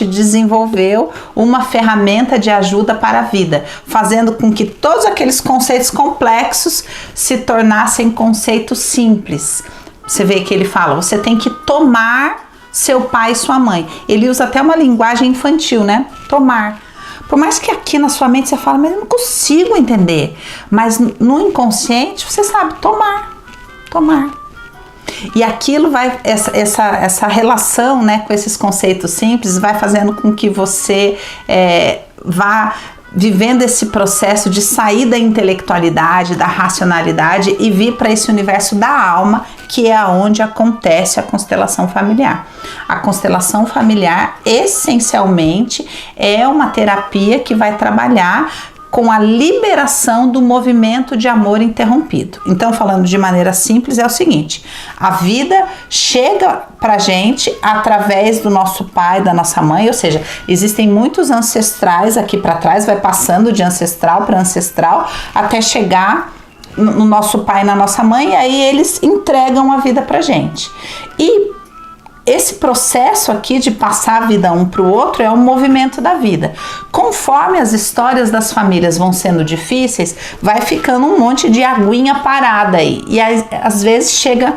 desenvolveu uma ferramenta de ajuda para a vida, fazendo com que todos aqueles conceitos complexos se tornassem conceitos simples. Você vê que ele fala, você tem que tomar seu pai e sua mãe. Ele usa até uma linguagem infantil, né? Tomar. Por mais que aqui na sua mente você fala, mas eu não consigo entender. Mas no inconsciente você sabe, tomar. E aquilo vai, essa relação, né, com esses conceitos simples vai fazendo com que você vá vivendo esse processo de sair da intelectualidade, da racionalidade e vir para esse universo da alma, que é onde acontece a constelação familiar. A constelação familiar, essencialmente, é uma terapia que vai trabalhar com a liberação do movimento de amor interrompido. Então, falando de maneira simples, é o seguinte: a vida chega pra gente através do nosso pai, da nossa mãe, ou seja, existem muitos ancestrais aqui para trás, vai passando de ancestral para ancestral até chegar no nosso pai e na nossa mãe, e aí eles entregam a vida pra gente. E esse processo aqui de passar a vida um para o outro é um movimento da vida. Conforme as histórias das famílias vão sendo difíceis, vai ficando um monte de aguinha parada aí. E às vezes chega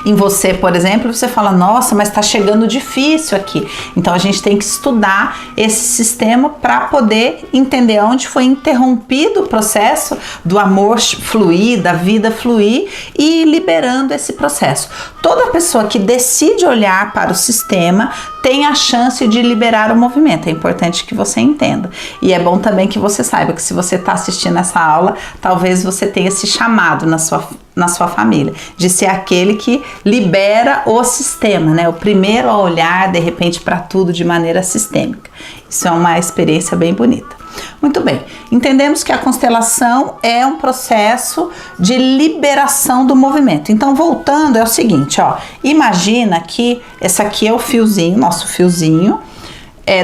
em você, por exemplo, você fala, nossa, mas tá chegando difícil aqui. Então a gente tem que estudar esse sistema para poder entender onde foi interrompido o processo do amor fluir, da vida fluir, e ir liberando esse processo. Toda pessoa que decide olhar para o sistema tem a chance de liberar o movimento. É importante que você entenda. E é bom também que você saiba que se você está assistindo essa aula, talvez você tenha esse chamado na sua família, de ser aquele que libera o sistema, né? O primeiro a olhar, de repente, para tudo de maneira sistêmica. Isso é uma experiência bem bonita. Muito bem, entendemos que a constelação é um processo de liberação do movimento. Então, voltando, é o seguinte, ó, imagina que esse aqui é o fiozinho, nosso fiozinho,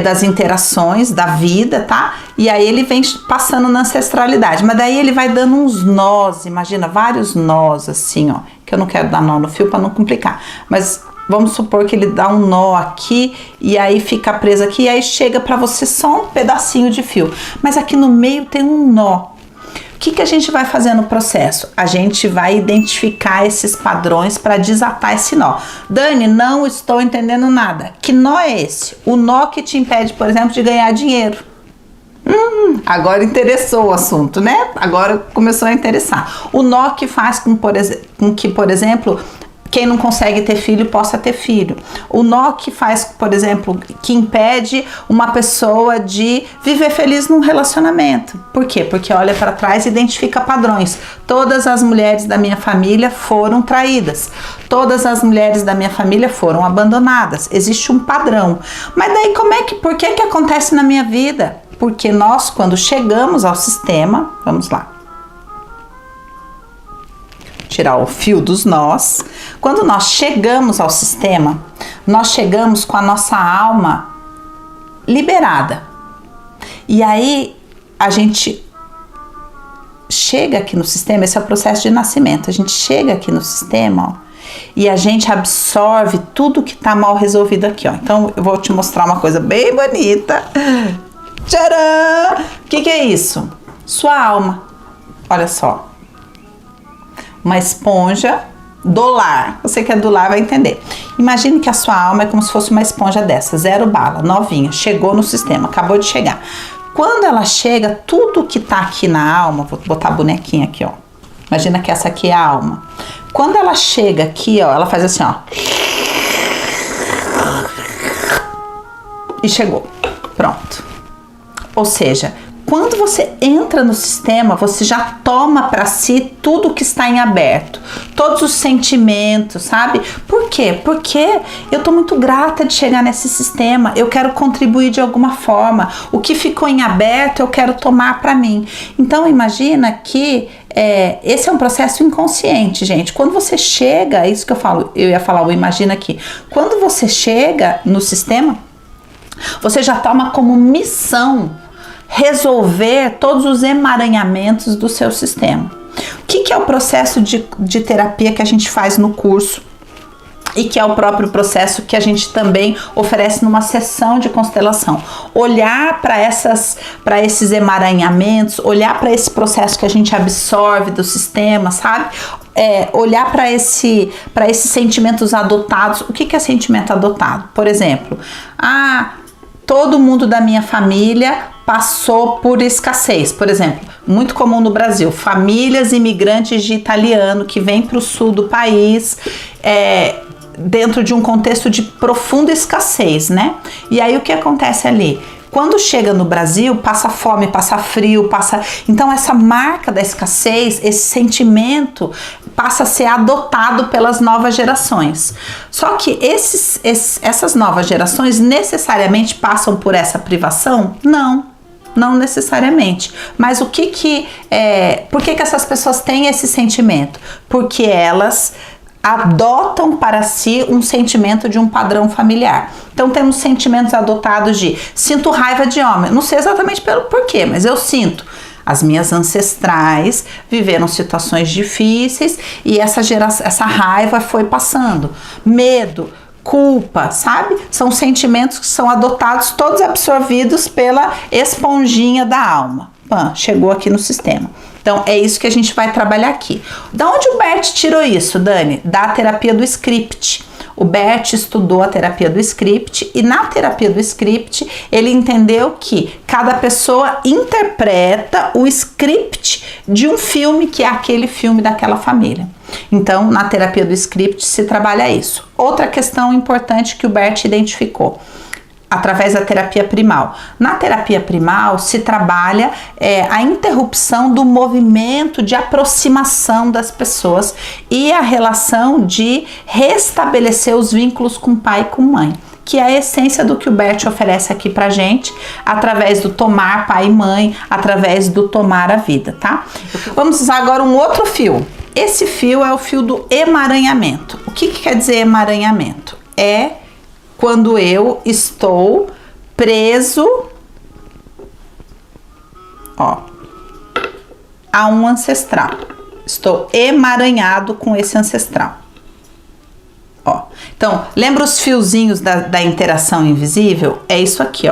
das interações da vida, tá? E aí ele vem passando na ancestralidade, mas daí ele vai dando uns nós, imagina, vários nós assim, ó, que eu não quero dar nó no fio para não complicar, mas vamos supor que ele dá um nó aqui e aí fica preso aqui e aí chega para você só um pedacinho de fio, mas aqui no meio tem um nó. O que a gente vai fazer no processo? A gente vai identificar esses padrões para desatar esse nó. Dani, não estou entendendo nada. Que nó é esse? O nó que te impede, por exemplo, de ganhar dinheiro. Agora interessou o assunto, né? Agora começou a interessar. O nó que faz com que, por exemplo, quem não consegue ter filho possa ter filho. O nó que faz, por exemplo, que impede uma pessoa de viver feliz num relacionamento. Por quê? Porque olha para trás e identifica padrões. Todas as mulheres da minha família foram traídas. Todas as mulheres da minha família foram abandonadas. Existe um padrão. Mas daí por que acontece na minha vida? Porque nós, quando chegamos ao sistema, vamos lá, tirar o fio dos nós. Quando nós chegamos ao sistema, nós chegamos com a nossa alma liberada. E aí a gente chega aqui no sistema, esse é o processo de nascimento. A gente chega aqui no sistema, ó, e a gente absorve tudo que tá mal resolvido aqui, ó. Então eu vou te mostrar uma coisa bem bonita. Tcharam! O que é isso? Sua alma. Olha só. Uma esponja do lar. Você que é do lar vai entender. Imagine que a sua alma é como se fosse uma esponja dessa, 0 bala, novinha, chegou no sistema, acabou de chegar. Quando ela chega, tudo que tá aqui na alma, vou botar a bonequinha aqui, ó. Imagina que essa aqui é a alma. Quando ela chega aqui, ó, ela faz assim, ó. E chegou. Pronto. Ou seja, quando você entra no sistema, você já toma para si tudo que está em aberto, todos os sentimentos, sabe? Por quê? Porque eu tô muito grata de chegar nesse sistema, eu quero contribuir de alguma forma, o que ficou em aberto eu quero tomar para mim. Então imagina que esse é um processo inconsciente, gente. Quando você chega, é isso que eu ia falar, o imagina aqui. Quando você chega no sistema, você já toma como missão resolver todos os emaranhamentos do seu sistema. O que é o processo de terapia que a gente faz no curso e que é o próprio processo que a gente também oferece numa sessão de constelação. Olhar para esses emaranhamentos, olhar para esse processo que a gente absorve do sistema, sabe? Olhar para esses sentimentos adotados. O que é sentimento adotado? Por exemplo, todo mundo da minha família passou por escassez. Por exemplo, muito comum no Brasil, famílias imigrantes de italiano que vêm para o sul do país, dentro de um contexto de profunda escassez, né? E aí o que acontece ali? Quando chega no Brasil, passa fome, passa frio, então essa marca da escassez, esse sentimento passa a ser adotado pelas novas gerações. Só que essas novas gerações necessariamente passam por essa privação? Não necessariamente. Mas por que essas pessoas têm esse sentimento? Porque elas adotam para si um sentimento de um padrão familiar. Então temos sentimentos adotados de sinto raiva de homem. Não sei exatamente pelo porquê, mas eu sinto. As minhas ancestrais viveram situações difíceis e essa raiva foi passando. Medo, culpa, sabe? São sentimentos que são adotados, todos absorvidos pela esponjinha da alma. Chegou aqui no sistema. Então, é isso que a gente vai trabalhar aqui. Da onde o Bert tirou isso, Dani? Da terapia do script. O Bert estudou a terapia do script e na terapia do script ele entendeu que cada pessoa interpreta o script de um filme que é aquele filme daquela família. Então, na terapia do script se trabalha isso. Outra questão importante que o Bert identificou através da terapia primal. Na terapia primal se trabalha a interrupção do movimento de aproximação das pessoas e a relação de restabelecer os vínculos com pai e com mãe, que é a essência do que o Bert oferece aqui pra gente, através do tomar pai e mãe, através do tomar a vida, tá? Vamos usar agora um outro fio. Esse fio é o fio do emaranhamento. O que quer dizer emaranhamento? Quando eu estou preso, a um ancestral. Estou emaranhado com esse ancestral. Então, lembra os fiozinhos da interação invisível? É isso aqui,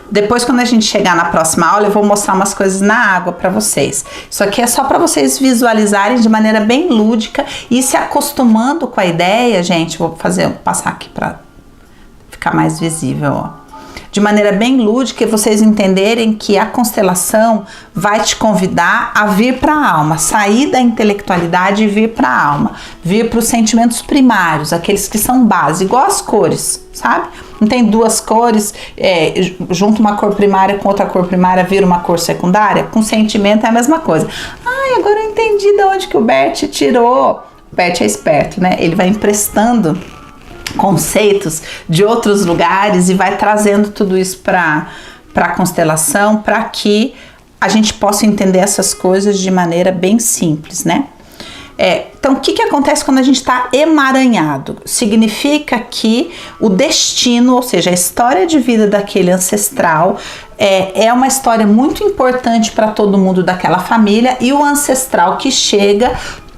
Depois, quando a gente chegar na próxima aula, eu vou mostrar umas coisas na água para vocês. Isso aqui é só para vocês visualizarem de maneira bem lúdica e se acostumando com a ideia, gente. Vou passar aqui para ficar mais visível, de maneira bem lúdica e vocês entenderem que a constelação vai te convidar a vir para a alma, sair da intelectualidade e vir para a alma, vir para os sentimentos primários, aqueles que são base, igual as cores, sabe? Não tem duas cores, junto uma cor primária com outra cor primária, vira uma cor secundária? Com sentimento é a mesma coisa. Agora eu entendi de onde que o Bert tirou. O Bert é esperto, né? Ele vai emprestando conceitos de outros lugares e vai trazendo tudo isso para a constelação, para que a gente possa entender essas coisas de maneira bem simples, né? Então, o que acontece quando a gente está emaranhado? Significa que o destino, ou seja, a história de vida daquele ancestral é uma história muito importante para todo mundo daquela família e o ancestral que chega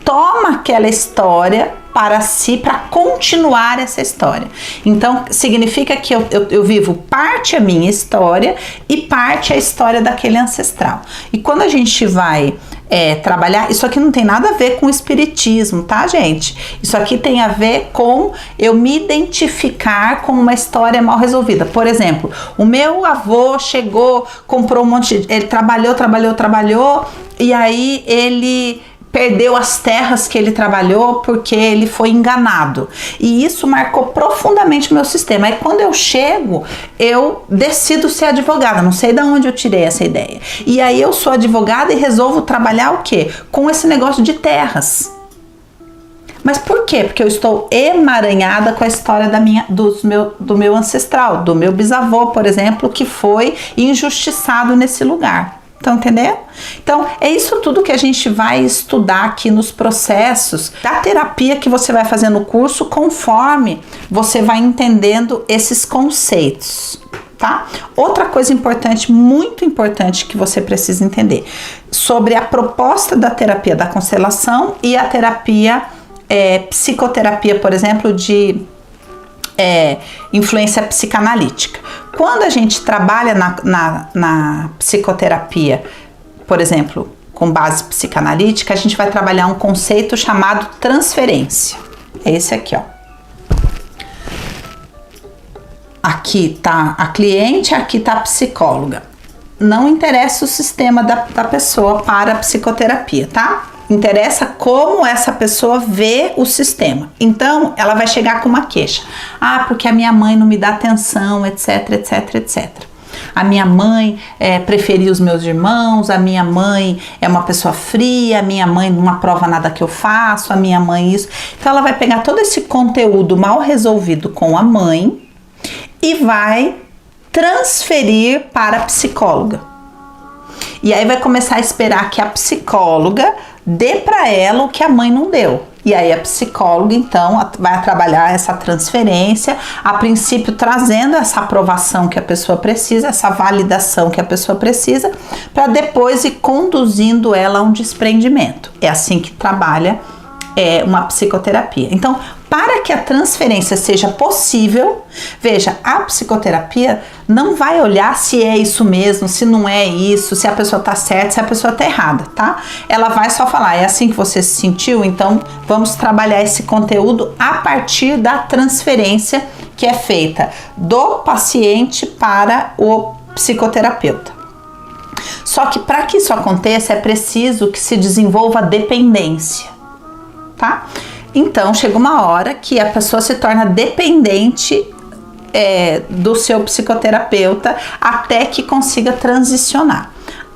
toma aquela história para si, para continuar essa história. Então, significa que eu vivo parte a minha história e parte a história daquele ancestral. E quando a gente vai trabalhar, isso aqui não tem nada a ver com espiritismo, tá, gente? Isso aqui tem a ver com eu me identificar com uma história mal resolvida. Por exemplo, o meu avô chegou, comprou um monte de... Ele trabalhou, e aí ele perdeu as terras que ele trabalhou porque ele foi enganado. E isso marcou profundamente o meu sistema. Aí quando eu chego, eu decido ser advogada. Não sei de onde eu tirei essa ideia. E aí eu sou advogada e resolvo trabalhar o quê? Com esse negócio de terras. Mas por quê? Porque eu estou emaranhada com a história do meu ancestral, do meu bisavô, por exemplo, que foi injustiçado nesse lugar. Estão entendendo? Então, é isso tudo que a gente vai estudar aqui nos processos da terapia que você vai fazer no curso, conforme você vai entendendo esses conceitos, tá? Outra coisa importante, muito importante, que você precisa entender sobre a proposta da terapia da constelação e a terapia psicoterapia, por exemplo, de influência psicanalítica. Quando a gente trabalha na psicoterapia, por exemplo, com base psicanalítica, a gente vai trabalhar um conceito chamado transferência. É esse aqui, ó. Aqui tá a cliente, aqui tá a psicóloga. Não interessa o sistema da pessoa para a psicoterapia, tá? Interessa como essa pessoa vê o sistema. Então, ela vai chegar com uma queixa. Ah, porque a minha mãe não me dá atenção, etc, etc, etc. A minha mãe preferia os meus irmãos, a minha mãe é uma pessoa fria, a minha mãe não aprova nada que eu faço, a minha mãe isso. Então, ela vai pegar todo esse conteúdo mal resolvido com a mãe e vai transferir para a psicóloga. E aí vai começar a esperar que a psicóloga dê para ela o que a mãe não deu. E aí a psicóloga, então, vai trabalhar essa transferência, a princípio trazendo essa aprovação que a pessoa precisa, essa validação que a pessoa precisa, para depois ir conduzindo ela a um desprendimento. É assim que trabalha uma psicoterapia. Então, para que a transferência seja possível, veja, a psicoterapia não vai olhar se é isso mesmo, se não é isso, se a pessoa tá certa, se a pessoa tá errada, tá? Ela vai só falar, é assim que você se sentiu, então vamos trabalhar esse conteúdo a partir da transferência que é feita do paciente para o psicoterapeuta. Só que para que isso aconteça, é preciso que se desenvolva a dependência, tá? Então, chega uma hora que a pessoa se torna dependente do seu psicoterapeuta até que consiga transicionar.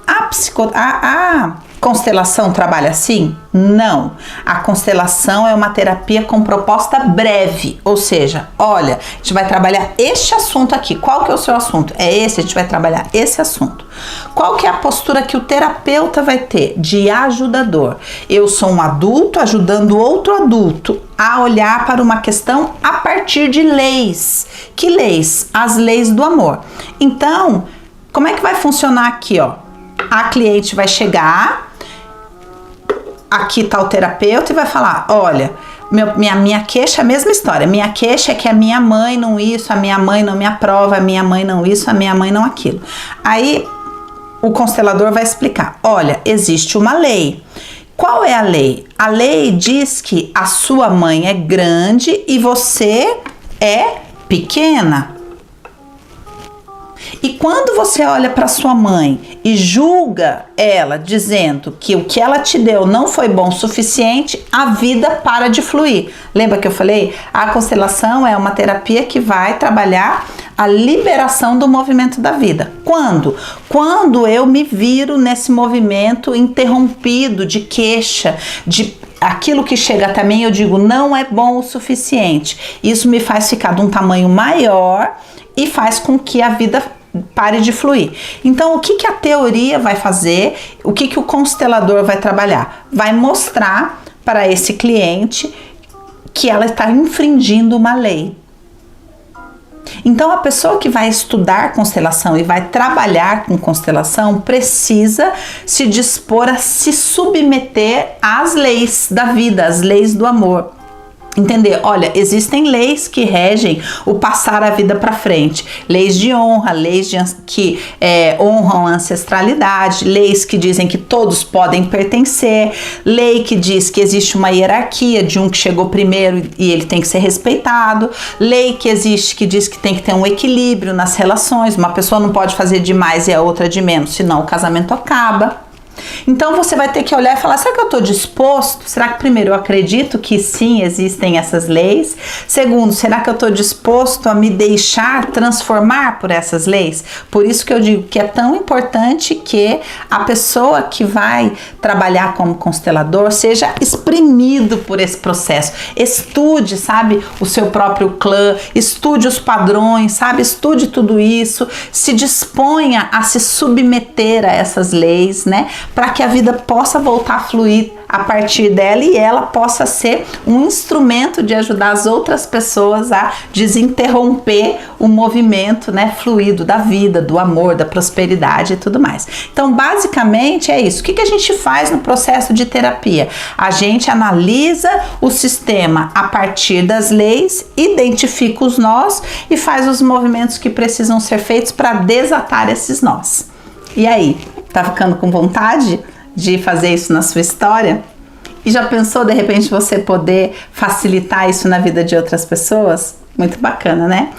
A constelação trabalha assim? Não. A constelação é uma terapia com proposta breve, ou seja, olha, a gente vai trabalhar este assunto aqui. Qual que é o seu assunto? É esse, a gente vai trabalhar esse assunto. Qual que é a postura que o terapeuta vai ter? De ajudador. Eu sou um adulto ajudando outro adulto a olhar para uma questão a partir de leis. Que leis? As leis do amor. Então, como é que vai funcionar aqui, ó? A cliente vai chegar, aqui tá o terapeuta e vai falar, olha, minha queixa é a mesma história, minha queixa é que a minha mãe não isso, a minha mãe não me aprova, a minha mãe não isso, a minha mãe não aquilo. Aí o constelador vai explicar, olha, existe uma lei. Qual é a lei? A lei diz que a sua mãe é grande e você é pequena. E quando você olha para sua mãe e julga ela dizendo que o que ela te deu não foi bom o suficiente, a vida para de fluir. Lembra que eu falei? A constelação é uma terapia que vai trabalhar a liberação do movimento da vida. Quando? Quando eu me viro nesse movimento interrompido de queixa, de aquilo que chega até mim, eu digo, não é bom o suficiente. Isso me faz ficar de um tamanho maior e faz com que a vida pare de fluir. Então, o que a teoria vai fazer? O que o constelador vai trabalhar? Vai mostrar para esse cliente que ela está infringindo uma lei. Então, a pessoa que vai estudar constelação e vai trabalhar com constelação precisa se dispor a se submeter às leis da vida, às leis do amor. Entender, olha, existem leis que regem o passar a vida para frente, leis de honra, leis que honram a ancestralidade, leis que dizem que todos podem pertencer, lei que diz que existe uma hierarquia de um que chegou primeiro e ele tem que ser respeitado, lei que existe que diz que tem que ter um equilíbrio nas relações, uma pessoa não pode fazer de mais e a outra de menos, senão o casamento acaba. Então você vai ter que olhar e falar, será que eu estou disposto? Será que primeiro eu acredito que sim, existem essas leis? Segundo, será que eu estou disposto a me deixar transformar por essas leis? Por isso que eu digo que é tão importante que a pessoa que vai trabalhar como constelador seja exprimido por esse processo. Estude, sabe, o seu próprio clã, estude os padrões, sabe, estude tudo isso, se disponha a se submeter a essas leis, né? para que a vida possa voltar a fluir a partir dela e ela possa ser um instrumento de ajudar as outras pessoas a desinterromper o movimento, né, fluido da vida, do amor, da prosperidade e tudo mais. Então, basicamente é isso. O que a gente faz no processo de terapia? A gente analisa o sistema a partir das leis, identifica os nós e faz os movimentos que precisam ser feitos para desatar esses nós. E aí, tá ficando com vontade de fazer isso na sua história? E já pensou, de repente, você poder facilitar isso na vida de outras pessoas? Muito bacana, né?